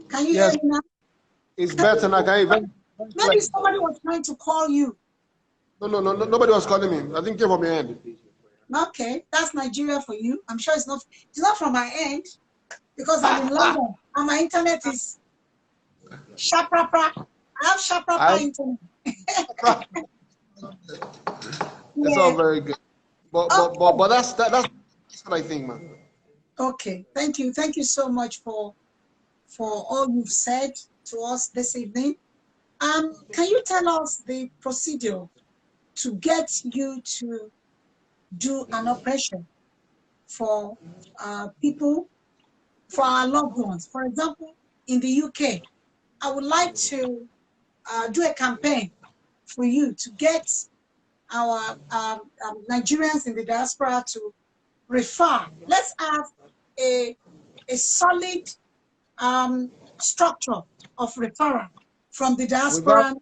Can you Yes, hear me now? it's better now. Can you even? Maybe somebody was trying to call you. No, nobody was calling me. I think it came from your end. Okay, that's Nigeria for you. I'm sure it's not from my end because I'm in London and my internet is shaprapra. I have shaprapra internet. It's Yeah. all very good. But that's what I think, man. Okay. Thank you. Thank you so much for all you've said to us this evening. Can you tell us the procedure to get you to do an operation for people, for our loved ones? For example, in the UK, I would like to do a campaign for you to get our Nigerians in the diaspora to refer. Let's have a solid structure of referral from the diaspora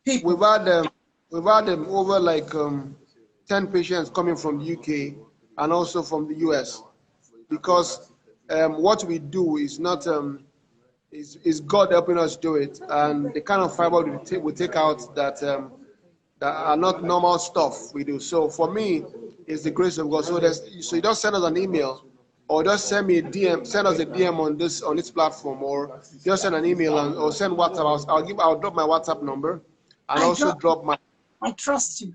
people. We've had them over like 10 patients coming from the UK and also from the US, because what we do is not is God helping us do it, and the kind of fiber we take out that that are not normal stuff we do. So for me, it's the grace of God. So you just send us an email, or just send me a DM, send us a DM on this platform, or just send an email or send WhatsApp. I'll drop my WhatsApp number, and drop my. I trust you.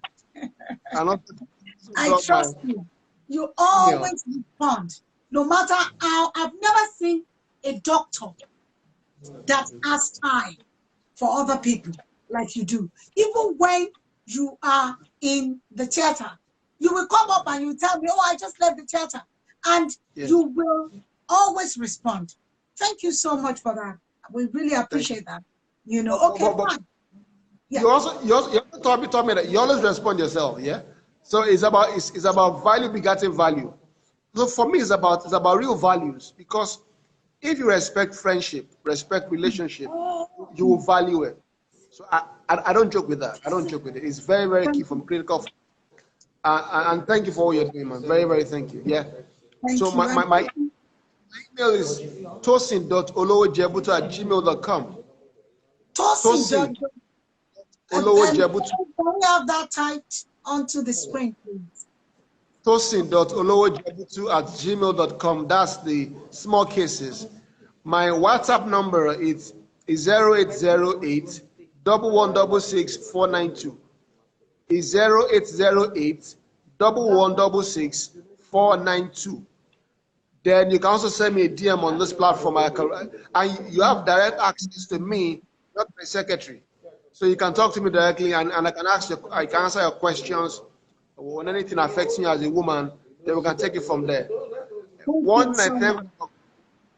And also I trust you. You always respond, no matter how. I've never seen a doctor that has time for other people like you do. Even when you are in the theater, you will come up and you tell me, oh, I just left the theater. And you will always respond. Thank you so much for that. We really appreciate that. You know, okay, fine. Yeah. You also told me that you always respond yourself, yeah? So it's about value begetting value. So for me, it's about real values, because if you respect friendship, respect relationship, you will value it. So I don't joke with that. I don't joke with it. It's very, very key from critical. And thank you for all you're doing, man. Very, very thank you. Yeah. So my email is tosin.olowojebutu@gmail.com. Tosin. Can we have that typed onto the screen, please? Tosin.olowojebutu@gmail.com. That's the small cases. My WhatsApp number is 0808 1166 492. Is 0808 1166 492. Then you can also send me a DM on this platform. And you have direct access to me, not my secretary. So you can talk to me directly, and I can answer your questions. When anything affects you as a woman, then we can take it from there. One night,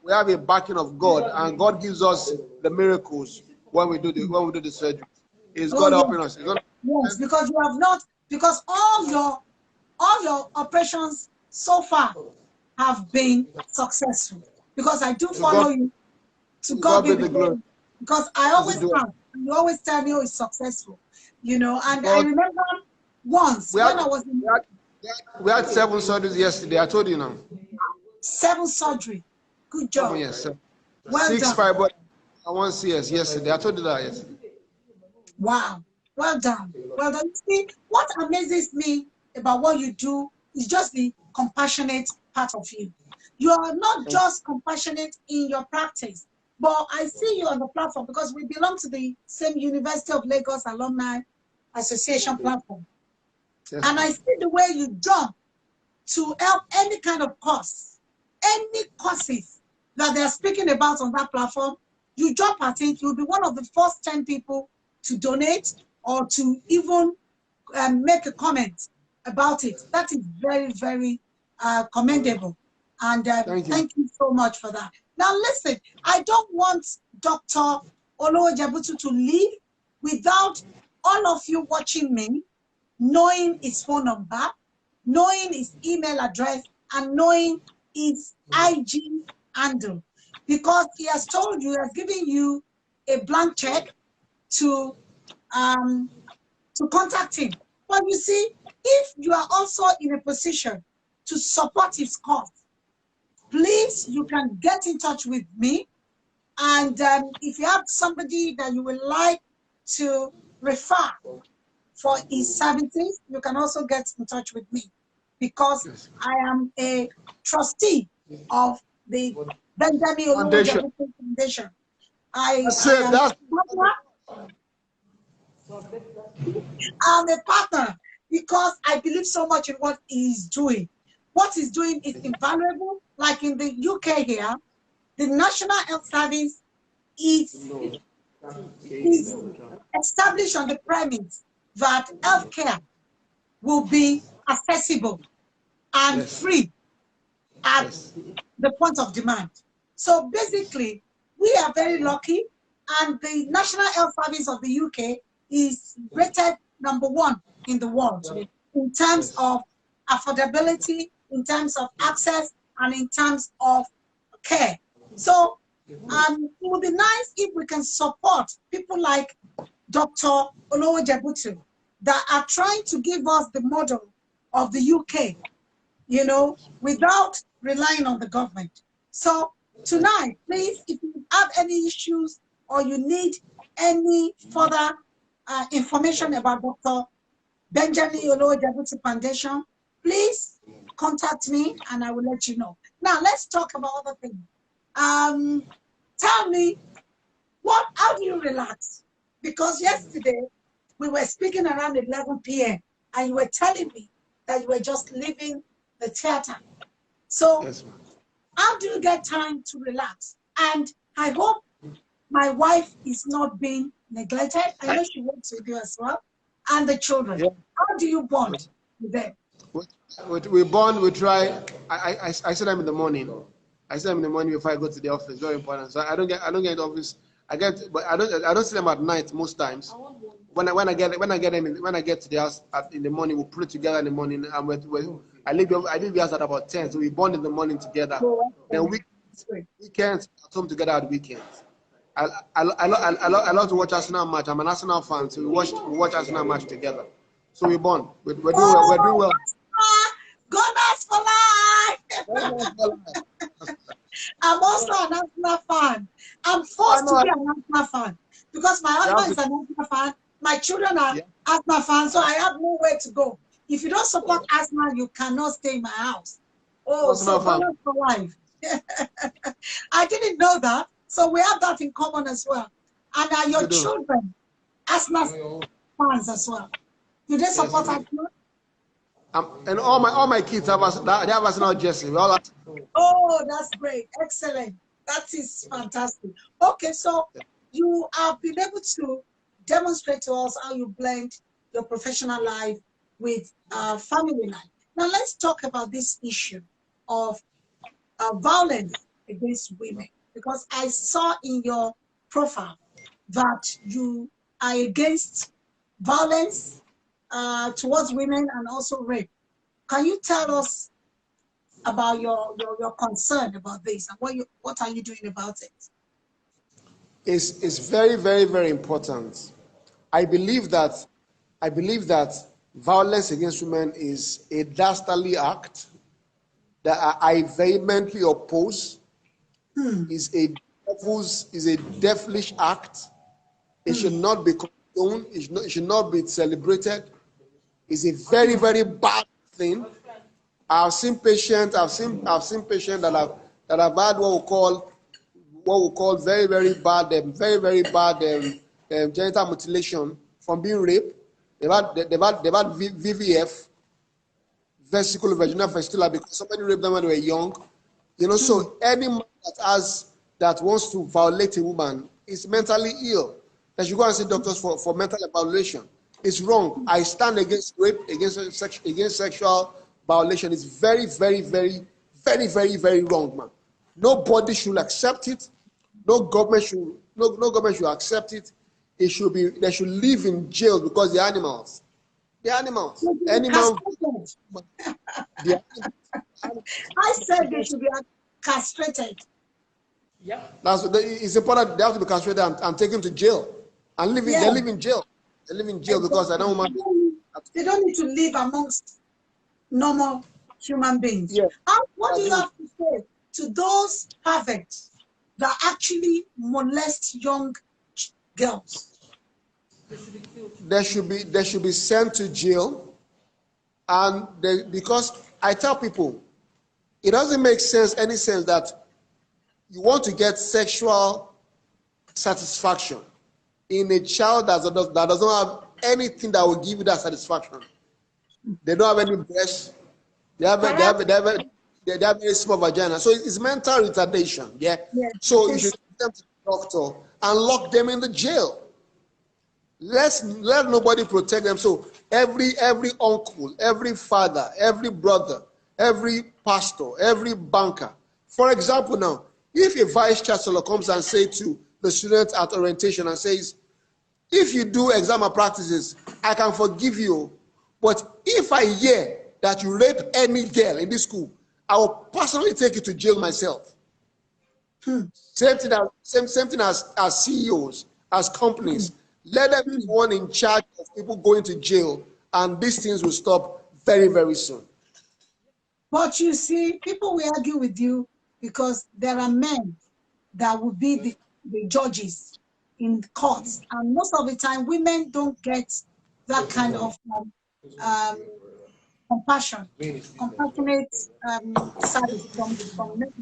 we have a backing of God, and God gives us the miracles when we do the surgery. Is God helping us? Yes, because all your operations so far have been successful. Because I do follow you. To God be the glory. Because I always come. You always tell me, oh, it's successful. You know, and I remember once when I was in. We had 7 surgeries yesterday. I told you now. 7 surgery. Good job. Oh, yes, sir. Well 6 done. fibroid and 1 CS yesterday. I told you that yesterday. Wow. Well done. Well done. See, what amazes me about what you do is just the compassionate part of you. You are not just compassionate in your practice, but I see you on the platform because we belong to the same University of Lagos Alumni Association platform. Yes. And I see the way you jump to help any kind of cause, any causes that they're speaking about on that platform, you jump at it. You'll be one of the first 10 people to donate or to even make a comment about it. That is very, very commendable. And thank you so much for that. Now, listen, I don't want Dr. Olowojebutu to leave without all of you watching me, knowing his phone number, knowing his email address, and knowing his IG handle. Because he has told you, he has given you a blank check to contact him. But you see, if you are also in a position to support his cause, please, you can get in touch with me And if you have somebody that you would like to refer for his services, you can also get in touch with me because Yes. I am a trustee of the Benjamin Foundation. Oluwojebutu Foundation. I, That's I it. am That's a partner. I'm a partner because I believe so much in what he's doing. What he's doing is invaluable. Like in the UK here, the National Health Service is, is established on the premise that healthcare will be accessible and yes. free at Yes. the point of demand. So basically, we are very lucky, and the National Health Service of the UK is rated #1 in the world in terms Yes. of affordability, in terms of access, and in terms of care. So it would be nice if we can support people like Dr. Olowojebutu that are trying to give us the model of the UK, without relying on the government. So tonight, please, if you have any issues or you need any further information about Dr. Benjamin Olowojebutu Foundation, please contact me and I will let you know. Now, let's talk about other things. Tell me, how do you relax? Because yesterday we were speaking around 11 p.m. and you were telling me that you were just leaving the theater. So Yes, ma'am. how do you get time to relax? And I hope my wife is not being neglected. I know she works with you as well. And the children. Yeah. How do you bond with them? We bond. We try. I see them in the morning. I see them in the morning before I go to the office. Very important. So I don't get in the office. But I don't see them at night most times. When I get them when I get to the house in the morning, we put it together in the morning. And I leave the house at about 10, so we bond in the morning together. So, Then weekends at home together at weekends. I love to watch Arsenal match. I'm an Arsenal fan, so we watch Arsenal match together. So we bond. We're doing well. We're doing oh, well. Gunners for life! I'm also an Arsenal fan. I'm I forced to know. be an Arsenal fan because my You have husband is to. an Arsenal fan. My children are Yeah, Arsenal fans, so I have nowhere to go. If you don't support Arsenal, you cannot stay in my house. Oh, Arsenal so fan. Gunners for life. I didn't know that. So we have that in common as well. And are your We do. children Arsenal fans as well? Do they Yes. support Arsenal? And all my kids they have Arsenal jersey. We all have, Oh, that's great. Excellent. That is fantastic. Okay, so you have been able to demonstrate to us how you blend your professional life with family life. Now, let's talk about this issue of violence against women, because I saw in your profile that you are against violence towards women and also rape. Can you tell us about your concern about this and what are you doing about it? is very, very, very important. I believe that violence against women is a dastardly act that I vehemently oppose. Is a devilish act. It should not be condoned. It should not be celebrated. It's a very, very bad thing. I've seen patients that have had what we call very, very bad genital mutilation from being raped. They've had VVF, vesicular vaginal fistula, because somebody raped them when they were young. So any man that wants to violate a woman is mentally ill. That should go and see doctors for mental evaluation. It's wrong. I stand against rape, against sexual violation. It's very, very, very, very, very, very wrong, man. Nobody should accept it. No government should accept it. They should live in jail because they're animals. They're animals. Animals. I said they should be castrated. It's important. They have to be castrated and taken to jail. And Yeah, they live in jail. They live in jail because I don't exactly. want. They don't need to live amongst normal human beings. Yeah. What do you have to say to those perfect, that actually molest young girls? They should be sent to jail, and because I tell people, it doesn't make any sense that you want to get sexual satisfaction in a child that doesn't have anything that will give you that satisfaction. They don't have any breasts. They have a very small vagina. So it's mental retardation. Yeah. Yes, So it you should is. take them to the doctor and lock them in the jail. Let nobody protect them. So every uncle, every father, every brother, every pastor, every banker. For example, now, if a vice chancellor comes and say to the students at orientation and says, if you do exam practices, I can forgive you. But if I hear that you rape any girl in this school, I will personally take you to jail myself. Same thing as CEOs, as companies. Let them be the one in charge of people going to jail, and these things will stop very, very soon. But you see, people will argue with you because there are men that will be the judges in courts. And most of the time, women don't get that kind of um, compassionate service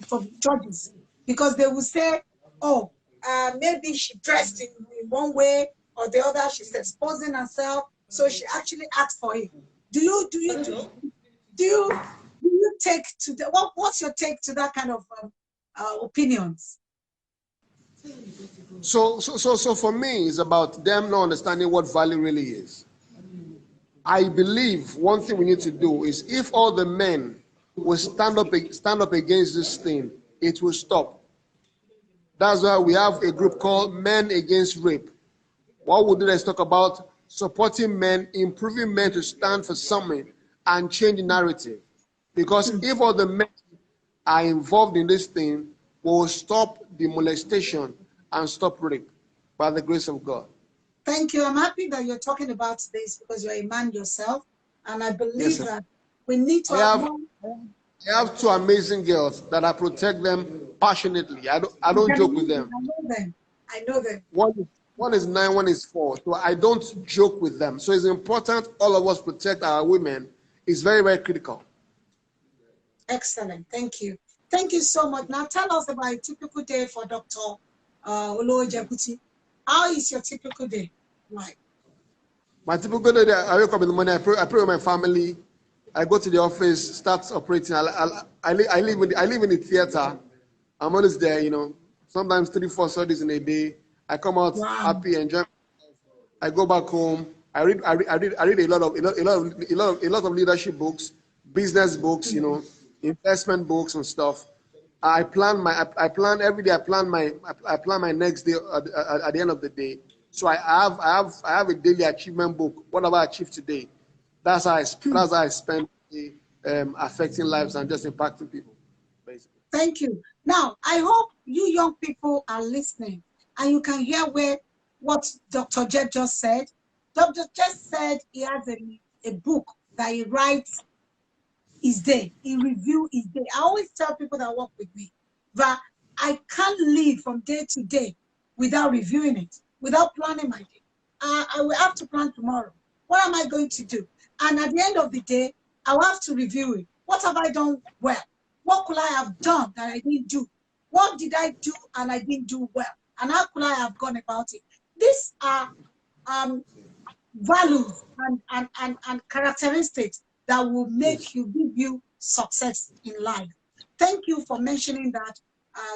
from judges, because they will say, oh, maybe she dressed in one way or the other, she's exposing herself, so she actually asked for it. Do you take to the, what's your take to that kind of opinions? So for me, it's about them not understanding what value really is. I believe one thing we need to do is, if all the men will stand up against this thing, it will stop. That's why we have a group called Men Against Rape. What we do is talk about supporting men, improving men to stand for something and change the narrative. Because if all the men are involved in this thing, we will stop the molestation and stop rape by the grace of God. Thank you. I'm happy that you're talking about this because you're a man yourself. And I believe Yes, that we need to have more. I have two amazing girls that I protect them passionately. I don't joke with them. I know them. I know them. One is 9, one is 4. So I don't joke with them. So it's important all of us protect our women. It's very, very critical. Excellent. Thank you. Thank you so much. Now tell us about a typical day for Dr. Olo Jabuti. How is your typical day like? My typical day, I wake up in the morning, I pray with my family. I go to the office, start operating. I live in the theater. I'm always there, sometimes 3-4 studies in a day. I come out happy, enjoy. I go back home. I read a lot of leadership books, business books, investment books and stuff. I plan every day. I plan my next day at the end of the day. So I have a daily achievement book. What have I achieved today? That's how I spend the, affecting lives and just impacting people, basically. Thank you. Now, I hope you young people are listening and you can hear what Dr. Jet just said. Dr. Jet said he has a book that he writes each day. He reviews each day. I always tell people that work with me that I can't live from day to day without reviewing it, without planning my day. I will have to plan tomorrow. What am I going to do? And at the end of the day, I will have to review it. What have I done well? What could I have done that I didn't do? What did I do and I didn't do well? And how could I have gone about it? These are values and characteristics that will give you success in life. Thank you for mentioning that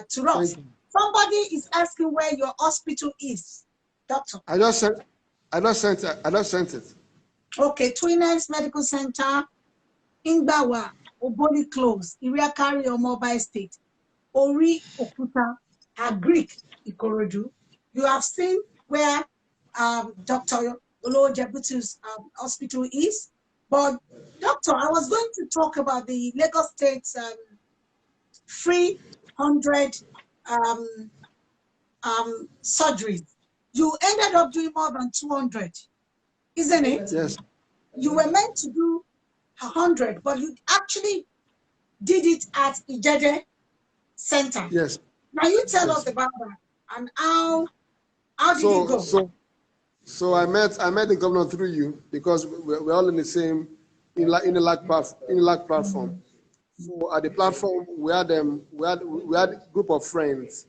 to us. Somebody is asking where your hospital is, doctor. I just sent it. Okay, Twinens Medical Center, Ingbawa, Oboli Close, Iriakari or Mobile State, Ori Okuta, Agric, Ikorodu. You have seen where Dr. Olo Jebuti's hospital is. But, doctor, I was going to talk about the Lagos State's free 100 surgeries. You ended up doing more than 200, isn't it? Yes. You were meant to do 100, but you actually did it at Ijede Center. Yes. Now you tell us Yes. about that and how did it So go? so so I met the governor through you because we're all in the same in the LAC platform. So at the platform we had a group of friends,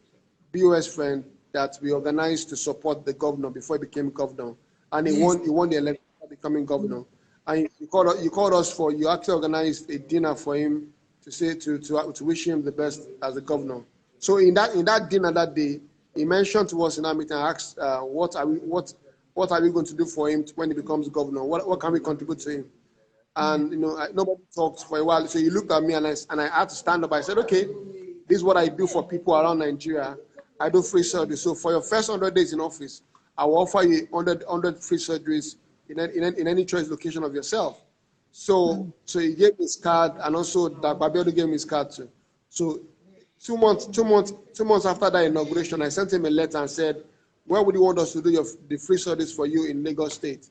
BOS friend that we organized to support the governor before he became governor, and Yes. he won the election for becoming governor. And you called us for you actually organized a dinner for him to say to wish him the best as the governor. So in that dinner that day, he mentioned to us in our meeting, asked what are we going to do for him when he becomes governor? What can we contribute to him? And nobody talked for a while. So he looked at me and I had to stand up. I said, okay, this is what I do for people around Nigeria. I do free surgery. So for your first 100 days in office, I will offer you 100 free surgeries in any choice location of yourself. So he gave me his card, and also that Babiodo gave me his card too. So 2 months after that inauguration, I sent him a letter and said, where would you want us to do the free surgeries for you in Lagos State?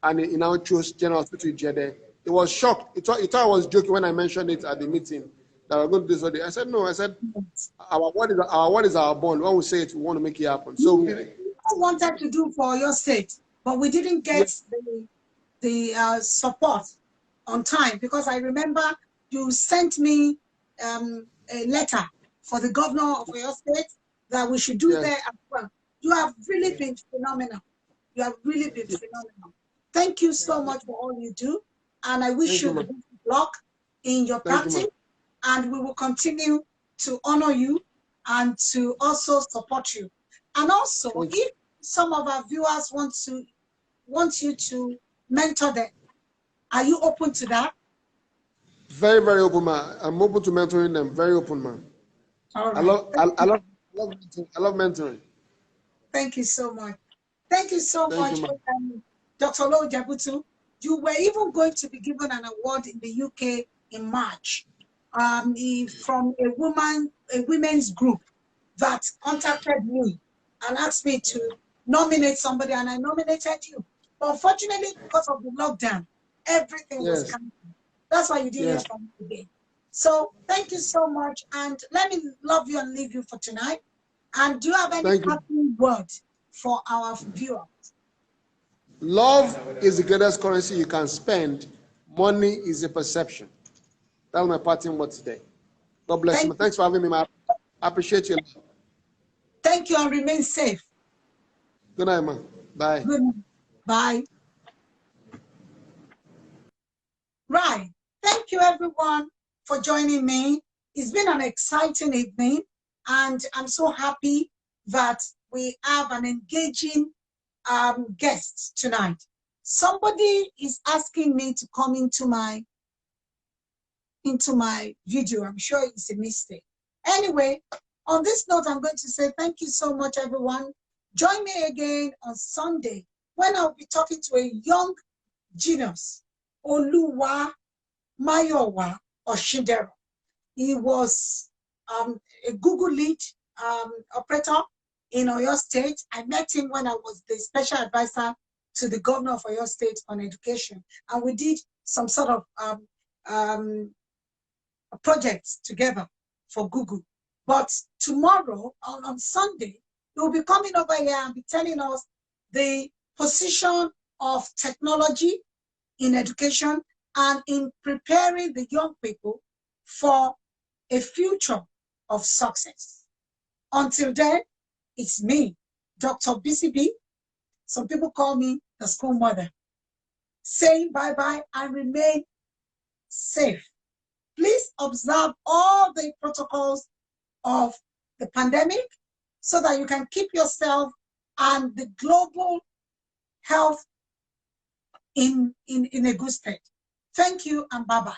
And he now chose General Hospital Jede. He was shocked. He thought I was joking when I mentioned it at the meeting that we're going to do this. I said, no. I said, what is our bond? When we say it, we want to make it happen. So we did it. Wanted to do for your state, but we didn't Yeah. get the support on time, because I remember you sent me a letter for the governor of your state that we should do Yes. there as well. You have really been phenomenal. You have really been phenomenal. Thank you so much for all you do, and I wish Thank you you, the man. best of luck in your Thank you, practice, man. and we will continue to honor you and to also support you. And also, Thank you. if some of our viewers want you to mentor them, are you open to that? Very, very open, man. I'm open to mentoring them. Very open, man. All I right. love, I, I love, I love, I love mentoring. Thank you so much. Thank you so Thank you, much, man. Dr. Lo Jabutu. You were even going to be given an award in the UK in March, from a women's group that contacted me and asked me to nominate somebody, and I nominated you. But unfortunately, because of the lockdown, everything was Yes. canceled. That's why you didn't hear Yes. from me again. So thank you so much, and let me love you and leave you for tonight. And do you have any Thank you. parting word for our viewers? Love is the greatest currency you can spend. Money is a perception. That's my parting word today. God bless you, Thank man. you. Thanks for having me, man. I appreciate you. Thank you, and remain safe. Good night, man. Bye. Good night. Bye. Right. Thank you, everyone, for joining me. It's been an exciting evening, and I'm so happy that we have an engaging guest tonight. Somebody is asking me to come into my video. I'm sure it's a mistake. Anyway, on this note, I'm going to say thank you so much, everyone. Join me again on Sunday when I'll be talking to a young genius, Oluwa Mayowa Oshindero. He was a Google lead operator in Oyo State. I met him when I was the special advisor to the governor of Oyo State on education. And we did some sort of projects together for Google. But tomorrow, on Sunday, he will be coming over here and be telling us the position of technology in education and in preparing the young people for a future of success. Until then, it's me, Dr. BCB. Some people call me the school mother, saying bye-bye and remain safe. Please observe all the protocols of the pandemic so that you can keep yourself and the global health in a good state. Thank you and bye-bye.